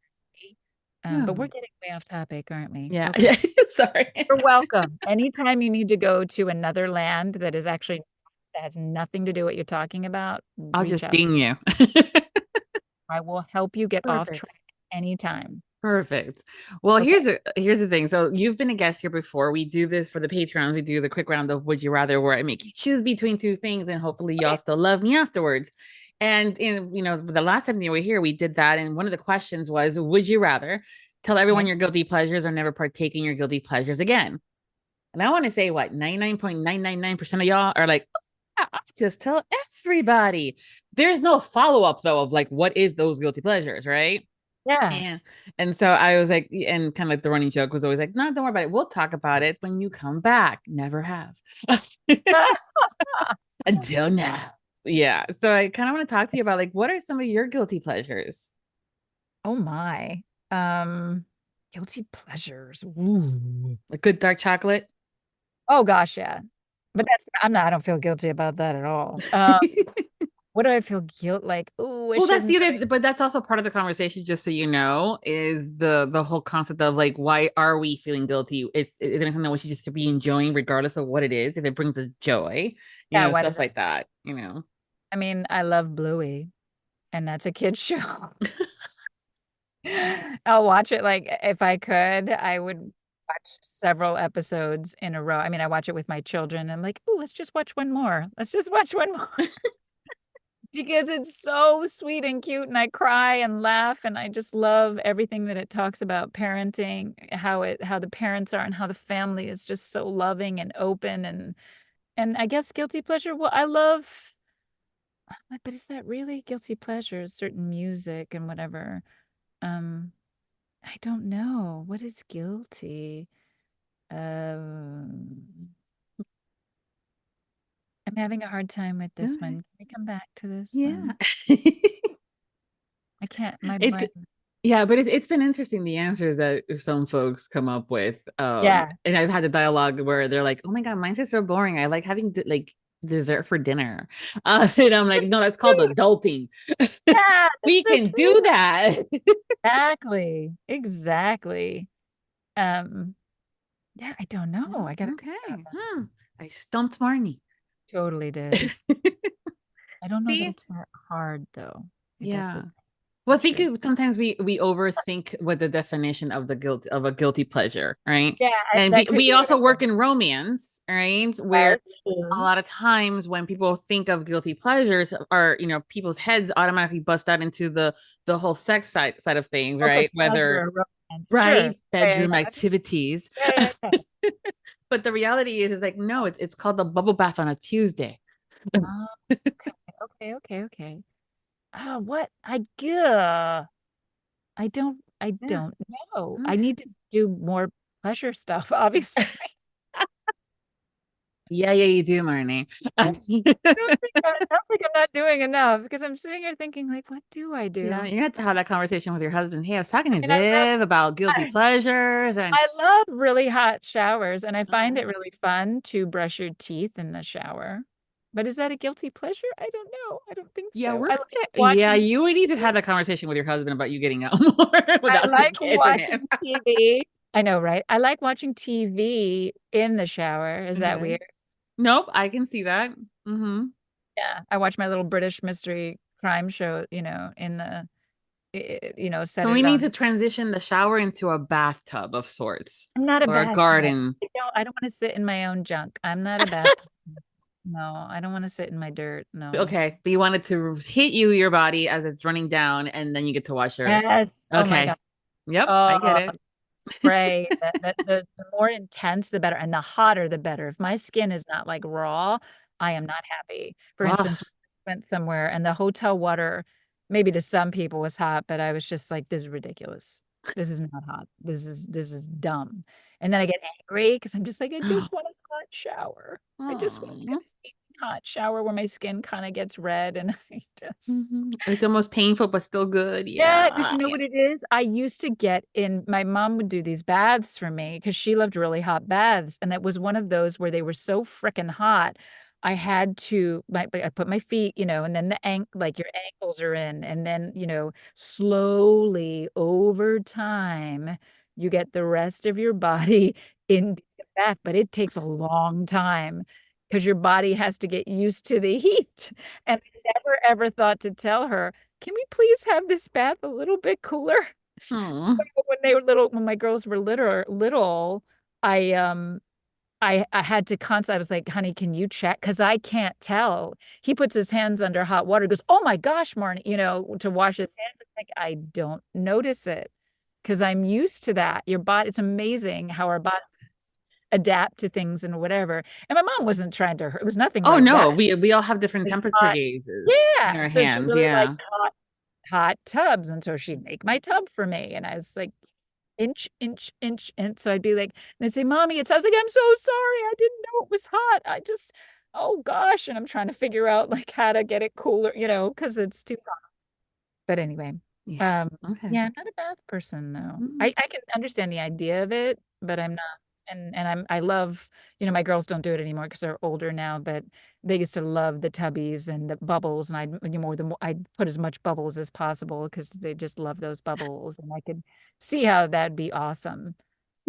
No. But we're No. getting way off topic, aren't we? Yeah. Okay. Sorry. You're welcome. Anytime you need to go to another land that has nothing to do what you're talking about, I'll reach just out. ding you. I will help you get off Perfect. track anytime. Perfect. Well, Okay. here's the thing. So you've been a guest here before. We do this for the Patreons. We do the quick round of Would You Rather, where I make you choose between two things, and hopefully y'all Okay. still love me afterwards. And in the last time you were here, we did that, and one of the questions was, Would you rather tell everyone Okay. your guilty pleasures or never partake in your guilty pleasures again? And I want to say what 99.999% of y'all are like, I just tell everybody. There's no follow-up though of like what is those guilty pleasures, right? Yeah. And so I was like, and kind of like the running joke was always like, no, don't worry about it. We'll talk about it when you come back. Never have. Until now. Yeah. So I kind of want to talk to you about like what are some of your guilty pleasures? Oh my. Guilty pleasures. Ooh. Like good dark chocolate? Oh gosh, yeah. But I don't feel guilty about that at all. What do I feel guilt like? Oh, I Well, that's shouldn't the really. other, but that's also part of the conversation, just so you know, is the whole concept of like, why are we feeling guilty? It's something that we should just be enjoying, regardless of what it is, if it brings us joy, Yeah, why does stuff it? like that. I mean, I love Bluey, and that's a kid's show. I'll watch it like if I could, I would watch several episodes in a row. I mean, I watch it with my children and like, oh, let's just watch one more. Let's just watch one more. because it's so sweet and cute, and I cry and laugh, and I just love everything that it talks about parenting, how the parents are and how the family is just so loving and open, and I guess guilty pleasure. Well, I love, but is that really guilty pleasure? Certain music and whatever. Um, I don't know. What is guilty? Um, I'm having a hard time with this Okay. one. Can we come back to this Yeah. one? I can't. My It's brain. yeah, but it's been interesting the answers that some folks come up with. Yeah. And I've had a dialogue where they're like, "Oh my God, mine's just so boring. I like having like dessert for dinner." And I'm like, "No, that's called adulting. Yeah, We that's so can do cute. that." Exactly. Exactly. Um, yeah, I don't know. I gotta think about Okay. that. I stumped Marnye. Totally did. I don't know that See? it's that hard though. That's Yeah. it. Well, I That's think true. sometimes we overthink what the definition of the guilt of a guilty pleasure, right? Yeah, And that could we be what also it work is. in romance, right? Where That's a true. lot of times when people think of guilty pleasures are, people's heads automatically bust out into the whole sex side of things, Focus right? Whether pleasure, romance. Sure. right Yeah, bedroom yeah, activities. yeah. Yeah, yeah. But the reality is like, no, it's called the bubble bath on a Tuesday. Oh, okay, okay, okay, okay. What? I Yeah. don't know. I Okay. need to do more pleasure stuff, obviously. Yeah, yeah, you do, Marnie. Don't think it sounds like I'm not doing enough because I'm sitting here thinking, like, what do I Yeah, do? you have to have that conversation with your husband. Hey, I was talking to And I love Viv about guilty I pleasures and I love really hot showers, and I find okay. it really fun to brush your teeth in the shower. But is that a guilty pleasure? I don't know. I don't think Yeah, so. we're I like yeah, watching you would need to TV. have that conversation with your husband about you getting out more I without the like kids in him. watching TV. I know, right? I like watching TV in the shower. Is that Okay. weird? Nope, I can see that. Mm-hmm. Yeah. I watch my little British mystery crime show, in set So we it need on. to transition the shower into a bathtub of sorts I'm not a or a bathtub. garden. I don't want to sit in my own junk. I'm not a bathtub. No, I don't want to sit in my dirt. No. Okay, but you want it to hit your body as it's running down, and then you get to wash your. Yes. Oh my God. Okay. Yep, I get Oh, it. spray. The more intense, the better. And the hotter, the better. If my skin is not like raw, I am not happy. For instance, Oh, we went somewhere and the hotel water, maybe to some people was hot, but I was just like, this is ridiculous. This is not hot. This is dumb. And then I get angry because I'm just like, I just want a hot shower. I just want like a oh. steaming hot shower where my skin kind of gets red and I just It's almost painful, but still good. yeah, because Yeah. you know what it is? I used to get in, my mom would do these baths for me because she loved really hot baths. And it was one of those where they were so freaking hot. I had to, I put my feet, and then like your ankles are in. And then, slowly over time, you get the rest of your body in the bath. But it takes a long time because your body has to get used to the heat. And I never ever thought to tell her, can we please have this bath a little bit cooler? So Oh. when my girls were little, I I had to I was like, honey, can you check? Because I can't tell. He puts his hands under hot water, goes, oh my gosh, Marnie, to wash his hands. I'm like, I don't notice it because I'm used to that. Your body, it's amazing how our bodies adapt to things and whatever. And my mom wasn't trying to hurt. It was nothing Oh like that. no, we all have different It was temperature hot. gauges in Yeah. our So she hands. really Yeah. liked hot tubs. And so she'd make my tub for me. And I was like, inch, inch, inch. And so I'd be like, and they'd say, Mommy, I was like, I'm so sorry. I didn't know it was hot. Oh gosh. And I'm trying to figure out like how to get it cooler, because it's too hot. But anyway, Yeah. um, Okay. yeah, I'm not a bath person though. Mm. I can understand the idea of it, but I'm not. And I love, my girls don't do it anymore because they're older now, but they used to love the tubbies and the bubbles, and I'd put as much bubbles as possible because they just love those bubbles, and I could see how that'd be awesome,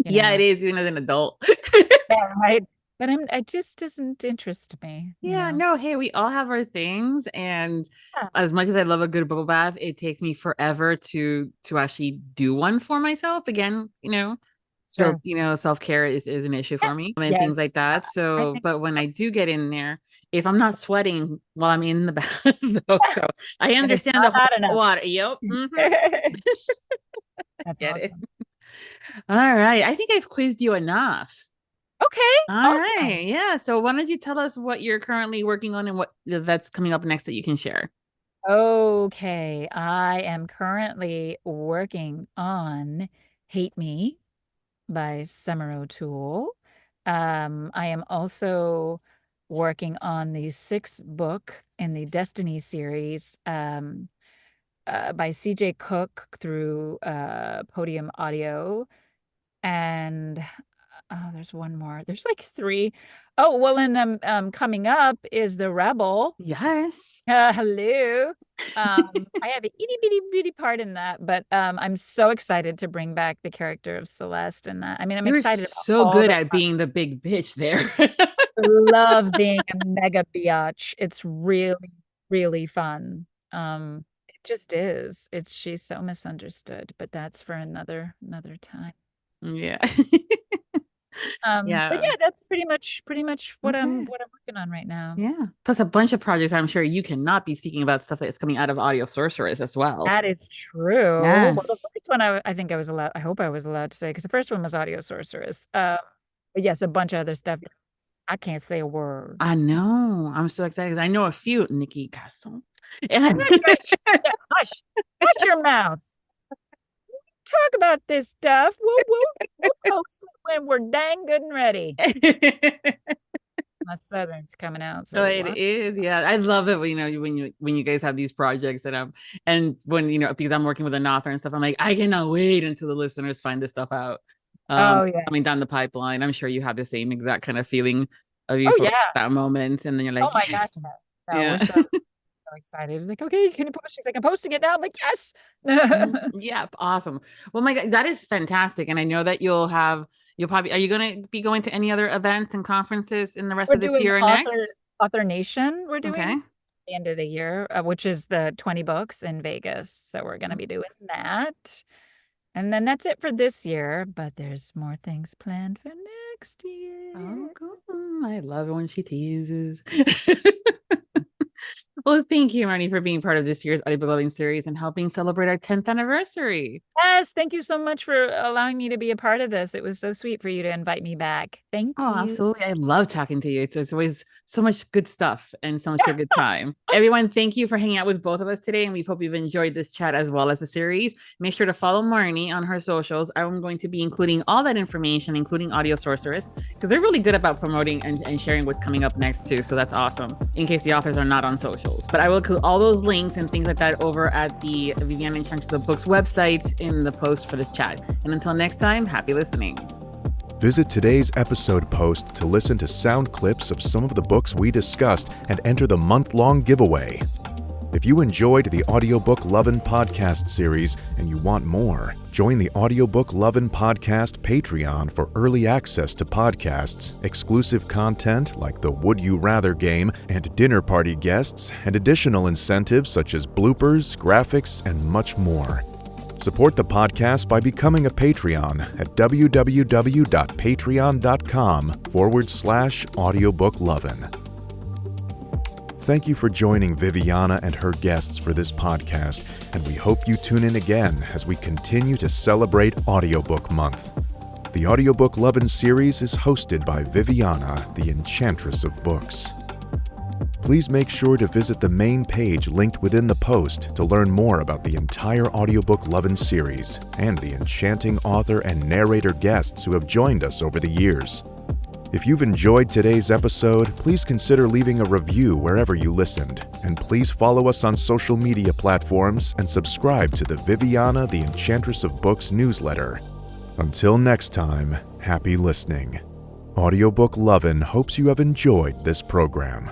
you Yeah, it know. is even as an adult. Yeah, right. But it just doesn't interest me. Yeah, no, hey, we all have our things, and Yeah. as much as I love a good bubble bath, it takes me forever to actually do one for myself. Again, So, Sure. self-care is an issue for me Yes. and Yes. things like that. I So, think but when I do get in there, if I'm not sweating while I'm in the bath, though, so I and it's understand not the hot whole enough. water. Yep. That's Get it. awesome. All right. I think I've quizzed you enough. Okay. All Awesome. right. Yeah. So why don't you tell us what you're currently working on and what that's coming up next that you can share? Okay. I am currently working on Hate Me by Summer O'Toole. I am also working on the sixth book in the Destiny series by CJ Cook through Podium Audio. And there's one more. There's like three. Oh, well, and coming up is The Rebel. Yes. Hello. I have an itty bitty bitty part in that, but I'm so excited to bring back the character of Celeste and that. I mean, I'm You're excited about so all good the at being the big bitch there. love being a mega biatch. It's really, really fun. It just is. She's so misunderstood, but that's for another time. Yeah. But Yeah. yeah, that's pretty much what Okay. I'm working on right now. Yeah. Plus a bunch of projects I'm sure you cannot be speaking about stuff that's coming out of Audio Sorceress as well. That is true. Well, the Yes. first one I think I was allowed. I hope I was allowed to say because the first one was Audio Sorceress. But yes, a bunch of other stuff. I can't say a word. I know. I'm so excited because I know a few Nikki Castle. And Hush, hush, hush your mouth. Talk about this stuff. We'll post it when we're dang good and ready. My Southern's coming out, so So it is, yeah. I love it when when you guys have these projects and when because I'm working with an author and stuff, I'm like, I cannot wait until the listeners find this stuff out. Oh yeah. Coming down the pipeline. I'm sure you have the same exact kind of feeling of you Oh for yeah. that moment. And then you're Oh like, my yeah. gosh. No, we're Yeah. so excited. Like, okay, can you post? She's like, I'm posting it now. I'm like, yes. Yeah, awesome. Well, my God, that is fantastic. And I know that you'll probably, are you going to be going to any other events and conferences in the rest We're of this doing year or next? Author Nation. We're Okay. doing the end of the year, which is the 20 books in Vegas. So we're going to be doing that. And then that's it for this year, but there's more things planned for next year. Oh, cool. I love it when she teases. Well, thank you, Marnye, for being part of this year's Audiobook Lovin Series and helping celebrate our 10th anniversary. Yes, thank you so much for allowing me to be a part of this. It was so sweet for you to invite me back. Thank Oh, you. absolutely. I love talking to you. It's always so much good stuff and so much a good time. Everyone, thank you for hanging out with both of us today. And we hope you've enjoyed this chat as well as the series. Make sure to follow Marnye on her socials. I'm going to be including all that information, including Audio Sorceress, because they're really good about promoting and sharing what's coming up next too. So that's awesome in case the authors are not on socials. But I will include all those links and things like that over at the Viviana Enchantress of Books websites in the post for this chat. And until next time, happy listenings. Visit today's episode post to listen to sound clips of some of the books we discussed and enter the month-long giveaway. If you enjoyed the Audiobook Lovin podcast series and you want more, join the Audiobook Lovin podcast Patreon for early access to podcasts, exclusive content like the Would You Rather game and dinner party guests, and additional incentives such as bloopers, graphics, and much more. Support the podcast by becoming a Patreon at www.patreon.com/audiobooklovin. Thank you for joining Viviana and her guests for this podcast, and we hope you tune in again as we continue to celebrate Audiobook Month. The Audiobook Lovin Series is hosted by Viviana, the Enchantress of Books. Please make sure to visit the main page linked within the post to learn more about the entire Audiobook Lovin Series and the enchanting author and narrator guests who have joined us over the years. If you've enjoyed today's episode, please consider leaving a review wherever you listened, and please follow us on social media platforms and subscribe to the Viviana, the Enchantress of Books newsletter. Until next time, happy listening. Audiobook Lovin hopes you have enjoyed this program.